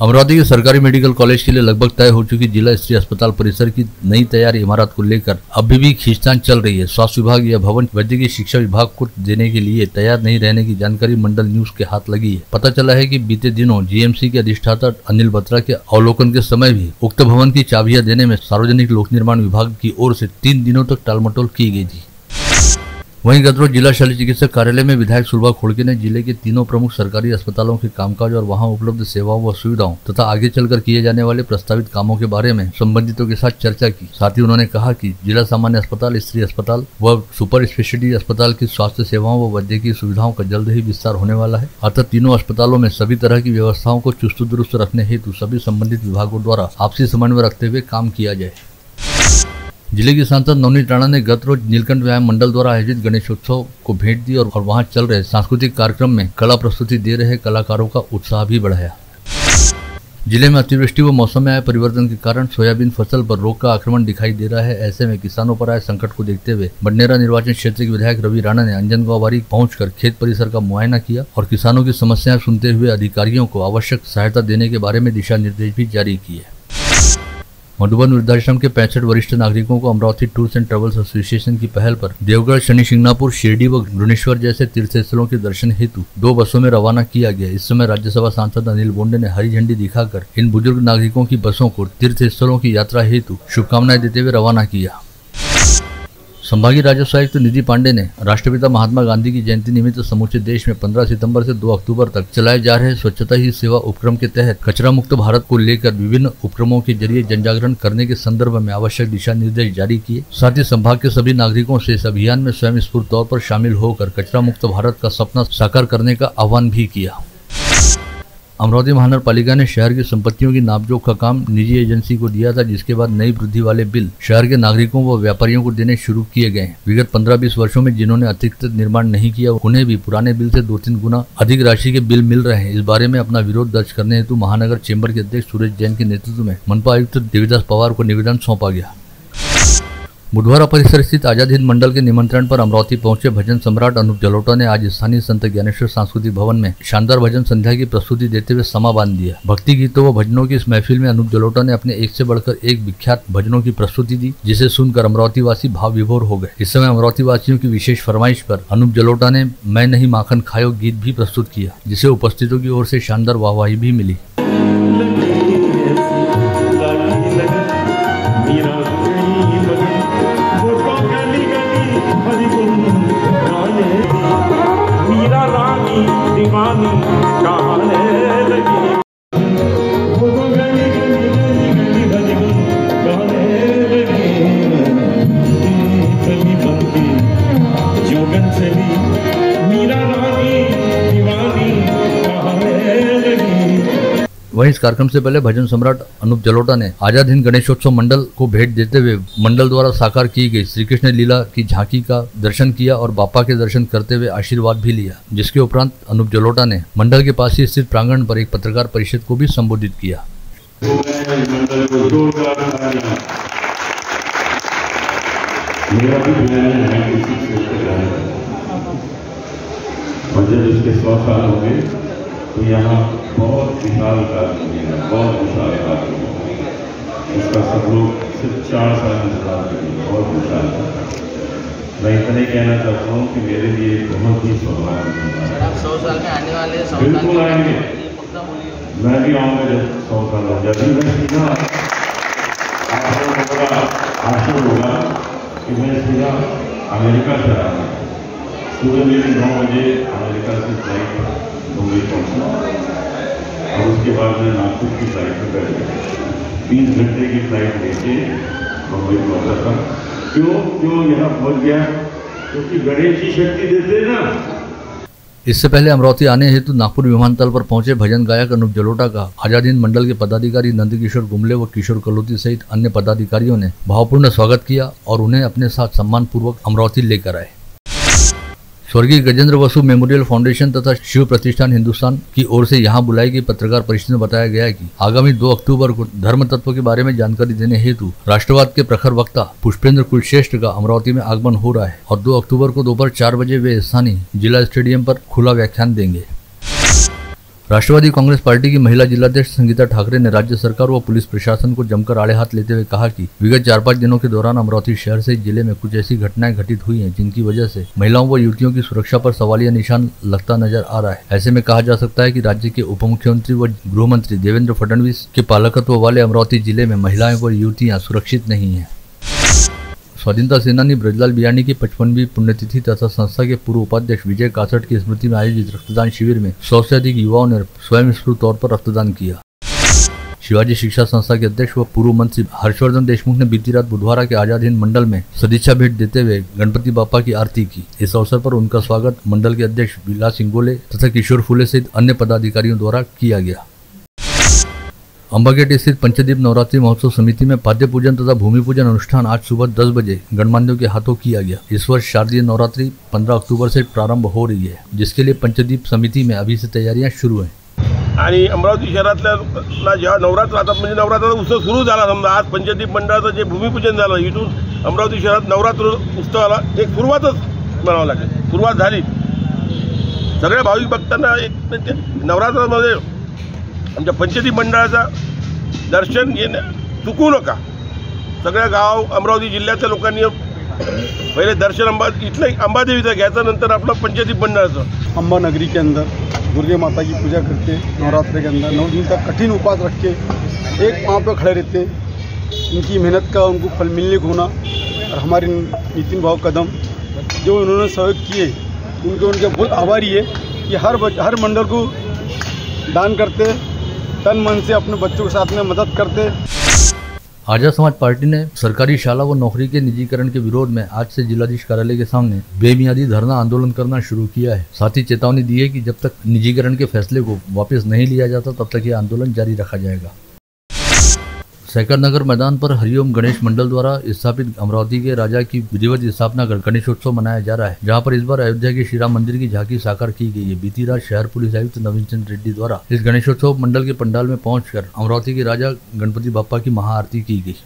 अमरावती के सरकारी medical college के लिए लगभग तय हो चुकी जिला स्तरीय अस्पताल परिसर की नई तैयारी इमारत को लेकर अभी भी खींचतान चल रही है। स्वास्थ्य विभाग यह भवन वैद्यकीय शिक्षा विभाग को देने के लिए तैयार नहीं रहने की जानकारी मंडल न्यूज के हाथ लगी है। पता चला है कि बीते दिनों जीएमसी के अधिष्ठाता अनिल बत्रा के अवलोकन के समय भी उक्त भवन की चाबियां देने में सार्वजनिक लोक निर्माण विभाग की ओर से 3 दिनों तक टालमटोल की गई थी। वहीं गत जिला शल्य चिकित्सक कार्यालय में विधायक सुरभा खोड़के ने जिले के तीनों प्रमुख सरकारी अस्पतालों के कामकाज और वहां उपलब्ध सेवाओं व सुविधाओं तथा आगे चलकर किए जाने वाले प्रस्तावित कामों के बारे में संबंधितों के साथ चर्चा की। साथ ही उन्होंने कहा कि जिला सामान्य अस्पताल, स्तरीय अस्पताल व सुपर स्पेशलिटी अस्पताल की स्वास्थ्य सेवाओं व वैद्यकीय सुविधाओं का जल्द ही विस्तार होने वाला है। अतः तीनों अस्पतालों में सभी तरह की व्यवस्थाओं को चुस्त दुरुस्त रखने हेतु सभी संबंधित विभागों द्वारा आपसी समन्वय रखते हुए काम किया जाए। जिले के सांसद नवनीत राणा ने गत रोज नीलकंठ व्यायाम मंडल द्वारा आयोजित गणेशोत्सव को भेंट दी और वहां चल रहे सांस्कृतिक कार्यक्रम में कला प्रस्तुति दे रहे कलाकारों का उत्साह भी बढ़ाया। जिले में अतिवृष्टि व मौसम में आए परिवर्तन के कारण सोयाबीन फसल पर रोग का आक्रमण दिखाई दे रहा है। ऐसे में किसानों पर आए संकट को देखते हुए बडनेरा निर्वाचन क्षेत्र के विधायक रवि राणा ने अंजनगांव बारीक पहुंचकर खेत परिसर का मुआयना किया और किसानों की समस्याएं सुनते हुए अधिकारियों को आवश्यक सहायता देने के बारे में दिशा निर्देश भी जारी किए। मधुबन वृद्धाश्रम के 65 वरिष्ठ नागरिकों को Amravati tours and travels association की पहल पर देवगढ़, शनि शिंगणापुर, शिरडी व घृणेश्वर जैसे तीर्थस्थलों के दर्शन हेतु 2 बसों में रवाना किया गया। इस समय राज्यसभा सांसद अनिल बोंडे ने हरी झंडी दिखाकर इन बुजुर्ग नागरिकों की बसों को तीर्थस्थलों की यात्रा हेतु शुभकामनाएं देते हुए रवाना किया। संभागीय राजस्व आयुक्त निधि पांडे ने राष्ट्रपिता महात्मा गांधी की जयंती निमित्त समूचे देश में 15 सितंबर से 2 अक्टूबर तक चलाए जा रहे स्वच्छता ही सेवा उपक्रम के तहत कचरा मुक्त भारत को लेकर विभिन्न उपक्रमों के जरिए जनजागरण करने के संदर्भ में आवश्यक दिशा निर्देश जारी किए। साथ ही संभाग के सभी नागरिकों से इस अभियान में स्वयं स्फूर्त तौर पर शामिल होकर कचरा मुक्त भारत का सपना साकार करने का आह्वान भी किया। अमरावती महानगर पालिका ने शहर की संपत्तियों की नापजोख का काम निजी एजेंसी को दिया था, जिसके बाद नई वृद्धि वाले बिल शहर के नागरिकों व व्यापारियों को देने शुरू किए गए। विगत 15-20 वर्षों में जिन्होंने अतिरिक्त निर्माण नहीं किया उन्हें भी पुराने बिल से 2-3 गुना अधिक राशि के बिल मिल रहे हैं। इस बारे में अपना विरोध दर्ज करने हेतु महानगर चेंबर के अध्यक्ष सुरेश जैन के नेतृत्व में मनपा आयुक्त देवीदास पवार को निवेदन सौंपा गया। बुधवारा परिसर स्थित आजाद हिंद मंडल के निमंत्रण पर अमरावती पहुंचे भजन सम्राट अनूप जलोटा ने आज स्थानीय संत ज्ञानेश्वर सांस्कृतिक भवन में शानदार भजन संध्या की प्रस्तुति देते हुए समा बांध दिया। भक्ति गीतों व भजनों की इस महफिल में अनूप जलोटा ने अपने एक से बढ़कर एक विख्यात भजनों की प्रस्तुति दी, जिसे सुनकर अमरावती वासी भाव विभोर हो गए। इस समय अमरावती वासियों की विशेष फरमाइश पर अनूप जलोटा ने मैं नहीं माखन खायो गीत भी प्रस्तुत किया, जिसे उपस्थितों की ओर से शानदार वाहवाही भी मिली। वहीं इस कार्यक्रम से पहले भजन सम्राट अनूप जलोटा ने आजाद हिंद गणेशोत्सव मंडल को भेंट देते हुए मंडल द्वारा साकार की गई श्री कृष्ण लीला की झांकी का दर्शन किया और बापा के दर्शन करते हुए आशीर्वाद भी लिया। जिसके उपरांत अनूप जलोटा ने मंडल के पास ही स्थित प्रांगण पर एक पत्रकार परिषद को भी संबोधित किया। तो यहाँ बहुत विशाल कार्य है, बहुत विशाल कार्य है। इसका सब लोग सिर्फ 4 साल इंतजार करेंगे, बहुत विशाल है। मैं इतना ही कहना चाहता हूँ कि मेरे लिए बहुत ही सौभाग्य है। 100 साल में आने वाले, बिल्कुल आएंगे, मैं भी आऊँगा जब 100 साल हो जाए। मैं सीधा आप लोगों का आशा होगा कि मैं सीधा अमेरिका से आ रहा हूँ। सुबह मेरी 9 बजे अमेरिका से फ्लाइट मुंबई पहुंचा और उसके बाद मैं नागपुर की फ्लाइट पर बैठ गया। 20 घंटे की फ्लाइट लेके मुंबई पहुंचा था। क्यों यहाँ पहुंच गया? क्योंकि गणेश जी शक्ति देते हैं ना। इससे पहले अमरावती आने हेतु नागपुर विमानतल पर पहुंचे भजन गायक अनूप जलोटा का आजाद हिंद मंडल के पदाधिकारी नंदकिशोर गुमले व किशोर कलोती सहित अन्य पदाधिकारियों ने भावपूर्ण स्वागत किया और उन्हें अपने साथ सम्मान पूर्वक अमरावती लेकर आए। स्वर्गीय गजेंद्र वसु मेमोरियल फाउंडेशन तथा शिव प्रतिष्ठान हिंदुस्तान की ओर से यहां बुलाई गई पत्रकार परिषद में बताया गया कि आगामी 2 अक्टूबर को धर्म तत्व के बारे में जानकारी देने हेतु राष्ट्रवाद के प्रखर वक्ता पुष्पेंद्र कुलश्रेष्ठ का अमरावती में आगमन हो रहा है और 2 अक्टूबर को दोपहर 4 बजे वे स्थानीय जिला स्टेडियम पर खुला व्याख्यान देंगे। राष्ट्रवादी कांग्रेस पार्टी की महिला जिलाध्यक्ष संगीता ठाकरे ने राज्य सरकार व पुलिस प्रशासन को जमकर आड़े हाथ लेते हुए कहा कि विगत 4-5 दिनों के दौरान अमरावती शहर सहित जिले में कुछ ऐसी घटनाएं घटित हुई हैं जिनकी वजह से महिलाओं व युवतियों की सुरक्षा पर सवालिया निशान लगता नजर आ रहा है। ऐसे में कहा जा सकता है कि राज्य के उप मुख्यमंत्री व गृह मंत्री देवेंद्र फडणवीस के पालकत्व वाले अमरावती जिले में महिलाएं व युवतियां सुरक्षित नहीं है। स्वाधीनता सेनानी ब्रजलाल बियानी की 55वीं पुण्यतिथि तथा संस्था के पूर्व उपाध्यक्ष विजय कासट की स्मृति में आयोजित रक्तदान शिविर में 100 से अधिक युवाओं ने स्वयंस्फूर्त तौर पर रक्तदान किया। शिवाजी शिक्षा संस्था के अध्यक्ष व पूर्व मंत्री हर्षवर्धन देशमुख ने बीती रात बुधवार के आजाद हिंद मंडल में सदिच्छा भेंट देते हुए गणपति बापा की आरती की। इस अवसर पर उनका स्वागत मंडल के अध्यक्ष विलास सिंगोले तथा किशोर फुले सहित अन्य पदाधिकारियों द्वारा किया गया। अंबागेट स्थित पंचदीप नवरात्रि महोत्सव समिति में पाद्य पूजन तथा भूमि पूजन अनुष्ठान आज सुबह 10 बजे गणमान्यों के हाथों किया गया। इस वर्ष शारदीय नवरात्रि 15 अक्टूबर से प्रारंभ हो रही है, जिसके लिए पंचदीप समिति में अभी से तैयारियां शुरू हैं। आणि अमरावती शहरातल्या जेव्हा नवरात्र आता म्हणजे नवरात्राचा उत्सव सुरू झाला, समजा आज पंचदीप मंडळाचं जे भूमिपूजन झालं, इथून अमरावती शहरात नवरात्र उत्सवाला एक सुरुवातच म्हणावं लागेल, सुरुवात झाली। सगळ्या भाविक भक्तांना एक नवरात्रामध्ये आमच्या पंचदीप मंडळाचा दर्शन घेणे चुकू नका। सगळ्या गाव अमरावती जिल्ह्याच्या लोकांनी पहिले दर्शन इथलं अंबादेवीचं घ्यायचं, नंतर आपलं पंचदीप मंडळाचं। अम्बा नगरी के अंदर दुर्गे माता की पूजा करके नवरात्रि के अंदर 9 दिन तक कठिन उपवास रख के एक पाँव पे खड़े रहते। इनकी मेहनत का उनको फल मिलने को होना, और हमारे नितिन भाव कदम जो उन्होंने सहयोग किए उनके बहुत आभारी है कि हर मंडल को दान करते, तन मन से अपने बच्चों के साथ में मदद करते। आजाद समाज पार्टी ने सरकारी शाला व नौकरी के निजीकरण के विरोध में आज से जिलाधीश कार्यालय के सामने बेमियादी धरना आंदोलन करना शुरू किया है। साथ ही चेतावनी दी है कि जब तक निजीकरण के फैसले को वापस नहीं लिया जाता तब तक यह आंदोलन जारी रखा जाएगा। सहकार नगर मैदान पर हरिओम गणेश मंडल द्वारा स्थापित अमरावती के राजा की विधिवत स्थापना कर गणेशोत्सव मनाया जा रहा है, जहां पर इस बार अयोध्या के श्री राम मंदिर की झांकी साकार की गई है। बीती रात शहर पुलिस आयुक्त नवीन चंद्र रेड्डी द्वारा इस गणेशोत्सव मंडल के पंडाल में पहुंचकर अमरावती के राजा गणपति बापा की महाआरती की गई।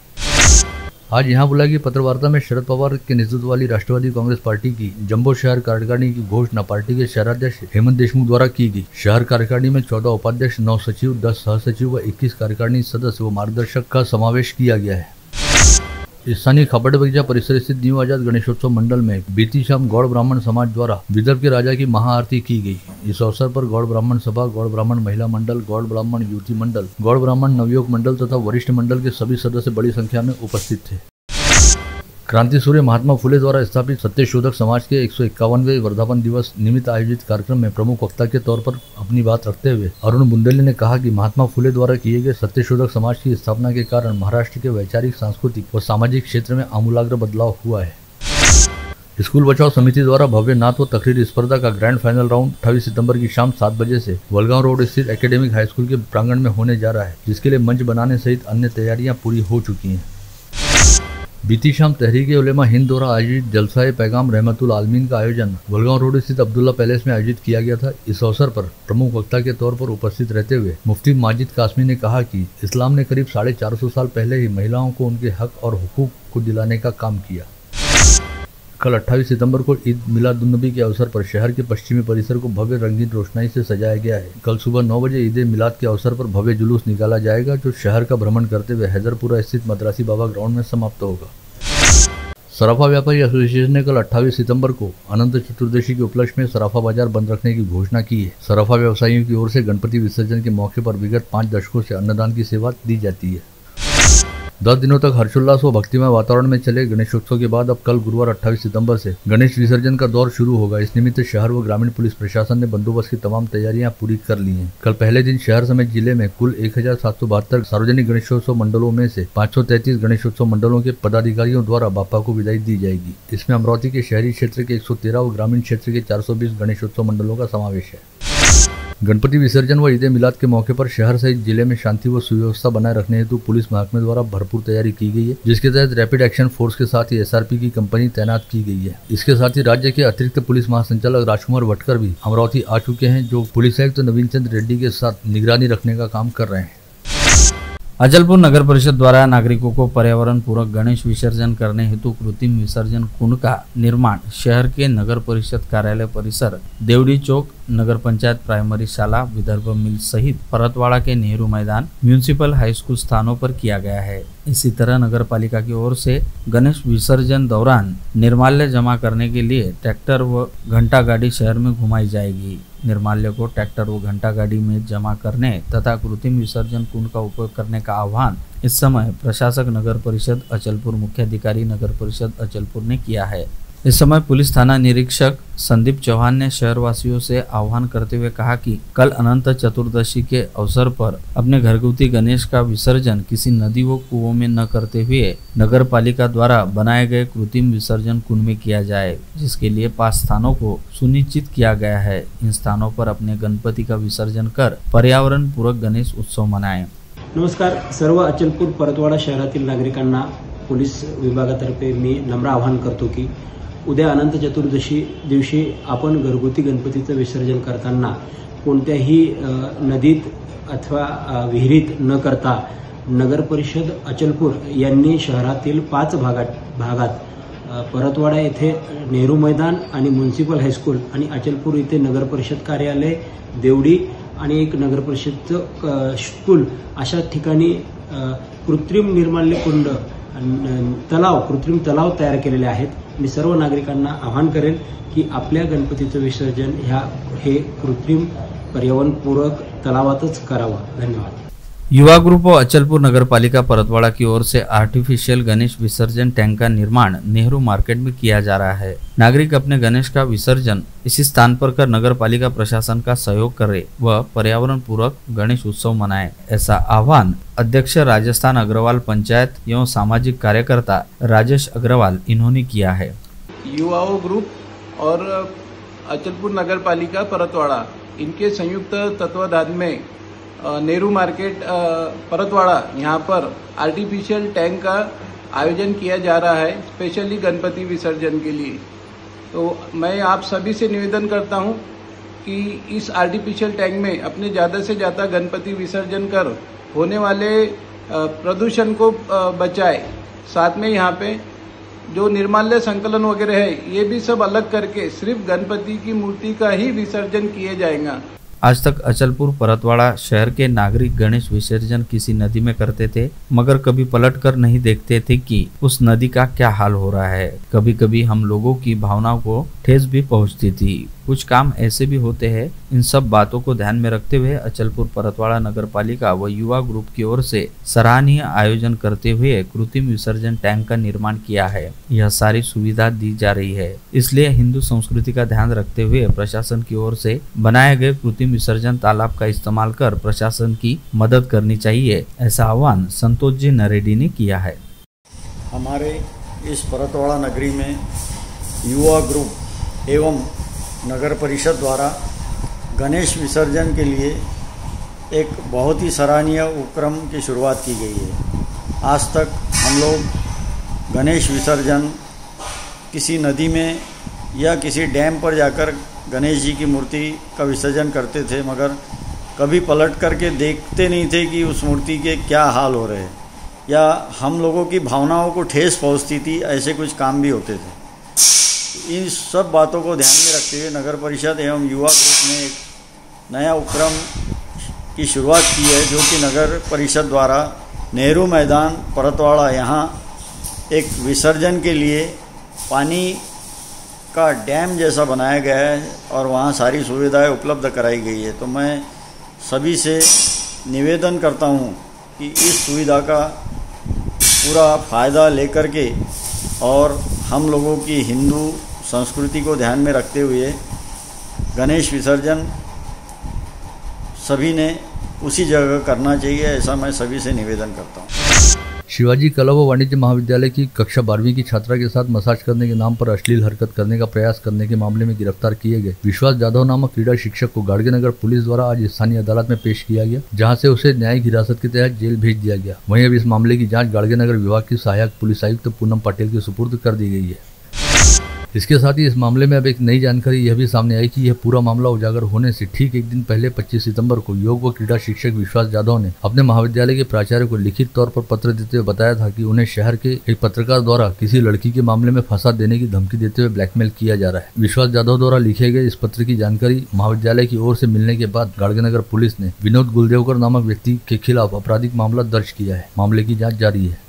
आज यहां बुलाई गई पत्रवार्ता में शरद पवार के नेतृत्व वाली राष्ट्रवादी कांग्रेस पार्टी की जम्बो शहर कार्यकारिणी की घोषणा पार्टी के शहराध्यक्ष हेमंत देशमुख द्वारा की गई। शहर कार्यकारिणी में 14 उपाध्यक्ष, 9 सचिव, 10 सहसचिव व 21 कार्यकारिणी सदस्य व मार्गदर्शक का समावेश किया गया है। स्थानीय खापड़ बगीचा परिसर स्थित न्यू आजाद गणेशोत्सव मंडल में बीती शाम गौड़ ब्राह्मण समाज द्वारा विदर्भ के राजा की महाआरती की गई। इस अवसर पर गौड़ ब्राह्मण सभा, गौड़ ब्राह्मण महिला मंडल, गौड़ ब्राह्मण युवती मंडल, गौड़ ब्राह्मण नवयुवक मंडल तथा वरिष्ठ मंडल के सभी सदस्य बड़ी संख्या में उपस्थित थे। क्रांति सूर्य महात्मा फुले द्वारा स्थापित सत्यशोधक समाज के 151वें वर्धापन दिवस निमित्त आयोजित कार्यक्रम में प्रमुख वक्ता के तौर पर अपनी बात रखते हुए अरुण बुंदेले ने कहा कि महात्मा फुले द्वारा किए गए सत्यशोधक समाज की स्थापना के कारण महाराष्ट्र के वैचारिक, सांस्कृतिक व सामाजिक क्षेत्र में आमूलाग्र बदलाव हुआ है। स्कूल बचाओ समिति द्वारा भव्य नाथ व तकरीर स्पर्धा का ग्रैंड फाइनल राउंड 28 सितंबर की शाम 7 बजे से वलगांव रोड स्थित एकेडमिक हाई स्कूल के प्रांगण में होने जा रहा है, जिसके लिए मंच बनाने सहित अन्य तैयारियां पूरी हो चुकी हैं। बीती शाम तहरीक उलेमा हिंद द्वारा आयोजित जलसाए पैगाम रहमतुल आलमीन का आयोजन वलगांव रोड स्थित अब्दुल्ला पैलेस में आयोजित किया गया था। इस अवसर पर प्रमुख वक्ता के तौर पर उपस्थित रहते हुए मुफ्ती माजिद कासमी ने कहा कि इस्लाम ने करीब 450 साल पहले ही महिलाओं को उनके हक और हुकूक को दिलाने का काम किया। कल 28 सितंबर को ईद मिलादुन्नबी के अवसर पर शहर के पश्चिमी परिसर को भव्य रंगीन रोशनाई से सजाया गया है। कल सुबह 9 बजे ईद मिलाद के अवसर पर भव्य जुलूस निकाला जाएगा, जो शहर का भ्रमण करते हुए हैदरपुरा स्थित मद्रासी बाबा ग्राउंड में समाप्त होगा। सराफा व्यापारी एसोसिएशन ने कल 28 सितंबर को अनंत चतुर्दशी के उपलक्ष्य में सराफा बाजार बंद रखने की घोषणा की है। सराफा व्यवसायियों की ओर से गणपति विसर्जन के मौके पर विगत 5 दशकों से अन्नदान की सेवा दी जाती है। 10 दिनों तक हर्षोल्लास व भक्तिमय वातावरण में चले गणेशोत्सव के बाद अब कल गुरुवार 28 सितंबर से गणेश विसर्जन का दौर शुरू होगा। इस निमित्त शहर व ग्रामीण पुलिस प्रशासन ने बंदोबस्त की तमाम तैयारियां पूरी कर ली हैं। कल पहले दिन शहर समेत जिले में कुल 1772 सार्वजनिक गणेशोत्सव मंडलों में से 533 गणेशोत्सव मंडलों के पदाधिकारियों द्वारा बापा को विदाई दी जाएगी। इसमें अमरावती के शहरी क्षेत्र के 113 व ग्रामीण क्षेत्र के 420 गणेशोत्सव मंडलों का समावेश है। गणपति विसर्जन व ईद मिलाद के मौके पर शहर सहित जिले में शांति व सुव्यवस्था बनाए रखने हेतु पुलिस महकमे द्वारा भरपूर तैयारी की गई है, जिसके तहत रैपिड एक्शन फोर्स के साथ ही एसआरपी की कंपनी तैनात की गई है। इसके साथ ही राज्य के अतिरिक्त पुलिस महासंचालक राजकुमार वटकर भी अमरावती आ चुके हैं, जो पुलिस आयुक्त नवीन चंद्र रेड्डी के साथ निगरानी रखने का काम कर रहे हैं। अचलपुर नगर परिषद द्वारा नागरिकों को पर्यावरण पूरक गणेश विसर्जन करने हेतु कृत्रिम विसर्जन कुंड का निर्माण शहर के नगर परिषद कार्यालय परिसर, देवड़ी चौक, नगर पंचायत प्राइमरी शाला, विदर्भ मिल सहित परतवाड़ा के नेहरू मैदान, म्यूनिसिपल हाई स्कूल स्थानों पर किया गया है। इसी तरह नगर पालिका की ओर से गणेश विसर्जन दौरान निर्माल्य जमा करने के लिए ट्रैक्टर व घंटा गाड़ी शहर में घुमाई जाएगी। निर्माल्य को ट्रैक्टर व घंटा गाड़ी में जमा करने तथा कृत्रिम विसर्जन कुंड का उपयोग करने का आह्वान इस समय प्रशासक नगर परिषद अचलपुर, मुख्याधिकारी नगर परिषद अचलपुर ने किया है। इस समय पुलिस थाना निरीक्षक संदीप चौहान ने शहरवासियों से आह्वान करते हुए कहा कि कल अनंत चतुर्दशी के अवसर पर अपने घरगुती गणेश का विसर्जन किसी नदी व कुओं में न करते हुए नगर पालिका द्वारा बनाए गए कृत्रिम विसर्जन कुंड में किया जाए, जिसके लिए 5 स्थानों को सुनिश्चित किया गया है। इन स्थानों पर अपने गणपति का विसर्जन कर पर्यावरण पूरक गणेश उत्सव मनाएं। नमस्कार, सर्व अचलपूर परतवाडा शहरातील नागरिकांना पोलीस विभागातर्फे मी नम्र आवाहन करतो की उद्या अनंत चतुर्दशी दिवशी आपण घरगुती गणपतीचं विसर्जन करताना कोणत्याही नदीत अथवा विहिरीत न करता नगर परिषद अचलपूर यांनी शहरातील 5 भागात परतवाडा येथे नेहरू मैदान आणि म्युनिसिपल हायस्कूल आणि अचलपूर येथे नगर परिषद कार्यालय, देवडी आणि एक नगर परिषदचं स्कूल अशा ठिकाणी कृत्रिम निर्माल्य कुंड, कृत्रिम तलाव तयार केलेले आहेत। मी सर्व नागरिकांना आवाहन करेन की आपल्या गणपतीचं विसर्जन हे कृत्रिम पर्यावरणपूरक तलावातच करावं। धन्यवाद। युवा ग्रुप और अचलपुर नगर पालिका परतवाड़ा की ओर से आर्टिफिशियल गणेश विसर्जन टैंक का निर्माण नेहरू मार्केट में किया जा रहा है। नागरिक अपने गणेश का विसर्जन इसी स्थान पर कर नगर पालिका प्रशासन का सहयोग करे व पर्यावरण पूरक गणेश उत्सव मनाए, ऐसा आह्वान अध्यक्ष राजस्थान अग्रवाल पंचायत एवं सामाजिक कार्यकर्ता राजेश अग्रवाल इन्होंने किया है। युवाओं ग्रुप और अचलपुर नगर पालिका परतवाड़ा इनके संयुक्त तत्वाधान में नेहरू मार्केट परतवाड़ा यहाँ पर आर्टिफिशियल टैंक का आयोजन किया जा रहा है, स्पेशली गणपति विसर्जन के लिए। तो मैं आप सभी से निवेदन करता हूँ कि इस आर्टिफिशियल टैंक में अपने ज़्यादा से ज़्यादा गणपति विसर्जन कर होने वाले प्रदूषण को बचाए। साथ में यहाँ पे जो निर्माल्य संकलन वगैरह है ये भी सब अलग करके सिर्फ गणपति की मूर्ति का ही विसर्जन किए जाएगा। आज तक अचलपुर परतवाड़ा शहर के नागरिक गणेश विसर्जन किसी नदी में करते थे, मगर कभी पलट कर नहीं देखते थे कि उस नदी का क्या हाल हो रहा है। कभी कभी हम लोगों की भावनाओं को ठेस भी पहुंचती थी। कुछ काम ऐसे भी होते हैं। इन सब बातों को ध्यान में रखते हुए अचलपुर परतवाड़ा नगर पालिका व युवा ग्रुप की ओर से सराहनीय आयोजन करते हुए कृत्रिम विसर्जन टैंक का निर्माण किया है। यह सारी सुविधा दी जा रही है, इसलिए हिंदू संस्कृति का ध्यान रखते हुए प्रशासन की ओर से बनाए गए कृत्रिम विसर्जन तालाब का इस्तेमाल कर प्रशासन की मदद करनी चाहिए, ऐसा आह्वान संतोष जी नरेडी ने किया है। हमारे इस परतवाड़ा नगरी में युवा ग्रुप एवं नगर परिषद द्वारा गणेश विसर्जन के लिए एक बहुत ही सराहनीय उपक्रम की शुरुआत की गई है। आज तक हम लोग गणेश विसर्जन किसी नदी में या किसी डैम पर जाकर गणेश जी की मूर्ति का विसर्जन करते थे, मगर कभी पलट करके देखते नहीं थे कि उस मूर्ति के क्या हाल हो रहे हैं या हम लोगों की भावनाओं को ठेस पहुंचती थी। ऐसे कुछ काम भी होते थे। इन सब बातों को ध्यान में रखते हुए नगर परिषद एवं युवा ग्रुप ने एक नया उपक्रम की शुरुआत की है, जो कि नगर परिषद द्वारा नेहरू मैदान परतवाड़ा यहाँ एक विसर्जन के लिए पानी का डैम जैसा बनाया गया है और वहाँ सारी सुविधाएं उपलब्ध कराई गई है। तो मैं सभी से निवेदन करता हूँ कि इस सुविधा का पूरा फ़ायदा लेकर के और हम लोगों की हिंदू संस्कृति को ध्यान में रखते हुए गणेश विसर्जन सभी ने उसी जगह करना चाहिए, ऐसा मैं सभी से निवेदन करता हूँ। शिवाजी कला व वाणिज्य महाविद्यालय की कक्षा 12वीं की छात्रा के साथ मसाज करने के नाम पर अश्लील हरकत करने का प्रयास करने के मामले में गिरफ्तार किए गए विश्वास जाधव नामक क्रीड़ा शिक्षक को गाड़गेनगर पुलिस द्वारा आज स्थानीय अदालत में पेश किया गया, जहां से उसे न्यायिक हिरासत के तहत जेल भेज दिया गया। वहीं अब इस मामले की जाँच गाड़गेनगर विभाग की सहायक पुलिस आयुक्त पूनम पटेल के सुपुर्द कर दी गई है। इसके साथ ही इस मामले में अब एक नई जानकारी यह भी सामने आई कि यह पूरा मामला उजागर होने से ठीक एक दिन पहले 25 सितंबर को योग व क्रीड़ा शिक्षक विश्वास जाधव ने अपने महाविद्यालय के प्राचार्य को लिखित तौर पर पत्र देते हुए बताया था कि उन्हें शहर के एक पत्रकार द्वारा किसी लड़की के मामले में फंसा देने की धमकी देते हुए ब्लैकमेल किया जा रहा है। विश्वास जाधव द्वारा लिखे गए इस पत्र की जानकारी महाविद्यालय की ओर से मिलने के बाद गाड़गेनगर पुलिस ने विनोद गुलदेवकर नामक व्यक्ति के खिलाफ आपराधिक मामला दर्ज किया है। मामले की जाँच जारी है।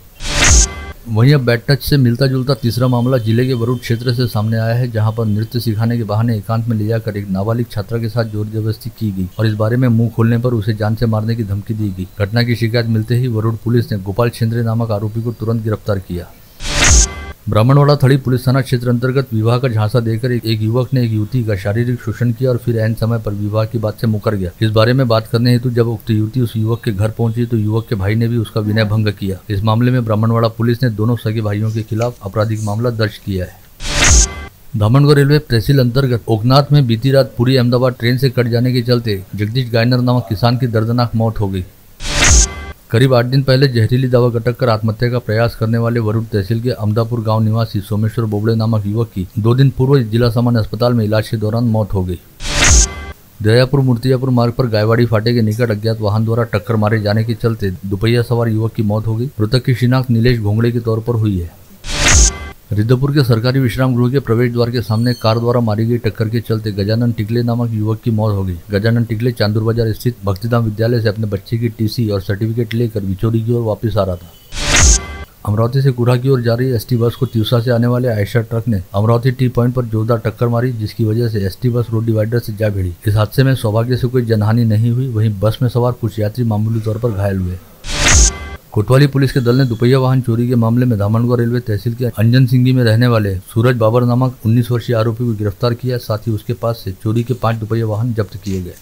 वहीं अब बैड टच से मिलता जुलता तीसरा मामला जिले के वरुण क्षेत्र से सामने आया है, जहां पर नृत्य सिखाने के बहाने एकांत में ले जाकर एक नाबालिग छात्रा के साथ जोर जबरदस्ती की गई और इस बारे में मुंह खोलने पर उसे जान से मारने की धमकी दी गई। घटना की शिकायत मिलते ही वरुण पुलिस ने गोपाल छिंद्रे नामक आरोपी को तुरंत गिरफ्तार किया। ब्राह्मणवाड़ा थड़ी पुलिस थाना क्षेत्र अंतर्गत विवाह का झांसा देकर एक युवक ने एक युवती का शारीरिक शोषण किया और फिर ऐन समय पर विवाह की बात से मुकर गया। इस बारे में बात करने हेतु जब उक्त युवती उस युवक के घर पहुंची तो युवक के भाई ने भी उसका विनय भंग किया। इस मामले में ब्राह्मणवाड़ा पुलिस ने दोनों सगे भाइयों के खिलाफ आपराधिक मामला दर्ज किया है। धामनगढ़ रेलवे तहसील अंतर्गत ओकनाथ में बीती रात पुरी अहमदाबाद ट्रेन से कट जाने के चलते जगदीश गायनर नामक किसान की दर्दनाक मौत हो गई। करीब 8 दिन पहले जहरीली दवा गटक कर आत्महत्या का प्रयास करने वाले वरुण तहसील के अमदापुर गांव निवासी सोमेश्वर बोबड़े नामक युवक की 2 दिन पूर्व जिला सामान्य अस्पताल में इलाज के दौरान मौत हो गई। दयापुर मूर्तियापुर मार्ग पर गायवाड़ी फाटे के निकट अज्ञात वाहन द्वारा टक्कर मारे जाने के चलते दुपहिया सवार युवक की मौत हो गई। मृतक की शिनाख्त नीलेश घोंगड़े के तौर पर हुई है। रिद्धपुर के सरकारी विश्राम गृह के प्रवेश द्वार के सामने कार द्वारा मारी गई टक्कर के चलते गजानन टिकले नामक युवक की मौत हो गई। गजानन टिकले चांदूर बाजार स्थित भक्तिधाम विद्यालय से अपने बच्चे की टीसी और सर्टिफिकेट लेकर बिचौरी की ओर वापस आ रहा था। अमरावती से कुरा की ओर जा रही एसटी बस को तिवसा से आने वाले आयशर ट्रक ने अमरावती टी पॉइंट पर जोरदार टक्कर मारी, जिसकी वजह से एसटी बस रोड डिवाइडर से जा भिड़ी। इस हादसे में सौभाग्य से कोई जनहानि नहीं हुई, वहीं बस में सवार कुछ यात्री मामूली तौर पर घायल हुए। कोतवाली पुलिस के दल ने दुपहिया वाहन चोरी के मामले में धामनगढ़ रेलवे तहसील के अंजन सिंगी में रहने वाले सूरज बाबर नामक 19 वर्षीय आरोपी को गिरफ्तार किया। साथ ही उसके पास से चोरी के 5 दुपहिया वाहन जब्त किए गए।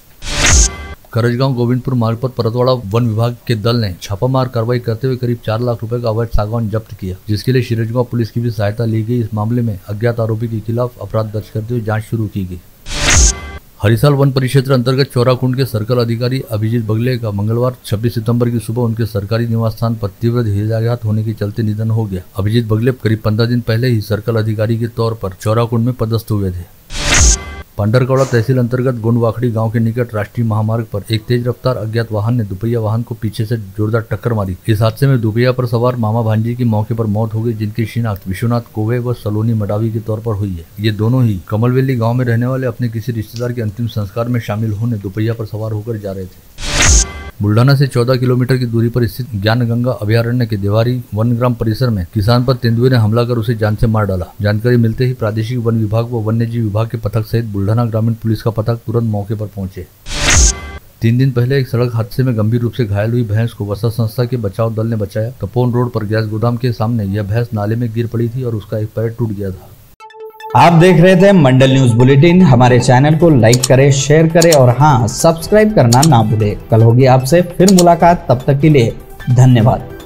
करजगांव गोविंदपुर मार्ग पर परतवाड़ा वन विभाग के दल ने छापामार कार्रवाई करते हुए करीब 4 लाख रुपए का अवैध सागवान जब्त किया, जिसके लिए शिरजगांव पुलिस की भी सहायता ली गई। इस मामले में अज्ञात आरोपी के खिलाफ अपराध दर्ज करते हुए जाँच शुरू की गई। हरिसाल वन परिक्षेत्र अंतर्गत चौराकुंड के सर्कल अधिकारी अभिजीत बगले का मंगलवार 26 सितंबर की सुबह उनके सरकारी निवास स्थान पर तीव्र हृदयाघात होने के चलते निधन हो गया। अभिजीत बगले करीब 15 दिन पहले ही सर्कल अधिकारी के तौर पर चौराकुंड में पदस्थ हुए थे। पांडरकौड़ा तहसील अंतर्गत गोंडवाखड़ी गांव के निकट राष्ट्रीय महामार्ग पर एक तेज रफ्तार अज्ञात वाहन ने दुपहिया वाहन को पीछे से जोरदार टक्कर मारी। इस हादसे में दुपहिया पर सवार मामा भांजी की मौके पर मौत हो गई, जिनकी शिनाख्त विश्वनाथ कोवे व सलोनी मडावी के तौर पर हुई है। ये दोनों ही कमलवेली गांव में रहने वाले अपने किसी रिश्तेदार के अंतिम संस्कार में शामिल होने दुपहिया पर सवार होकर जा रहे थे। बुल्ढाना से 14 किलोमीटर की दूरी पर स्थित ज्ञानगंगा अभयारण्य के देवारी वनग्राम परिसर में किसान पर तेंदुए ने हमला कर उसे जान से मार डाला। जानकारी मिलते ही प्रादेशिक वन विभाग व वन्यजीव विभाग के पथक सहित बुल्ढाना ग्रामीण पुलिस का पथक तुरंत मौके पर पहुंचे। 3 दिन पहले एक सड़क हादसे में गंभीर रूप से घायल हुई भैंस को वर्षा संस्था के बचाव दल ने बचाया। तपोन रोड पर गैस गोदाम के सामने यह भैंस नाले में गिर पड़ी थी और उसका एक पैर टूट गया था। आप देख रहे थे मंडल न्यूज बुलेटिन। हमारे चैनल को लाइक करें, शेयर करें और हाँ, सब्सक्राइब करना ना भूलें। कल होगी आपसे फिर मुलाकात, तब तक के लिए धन्यवाद।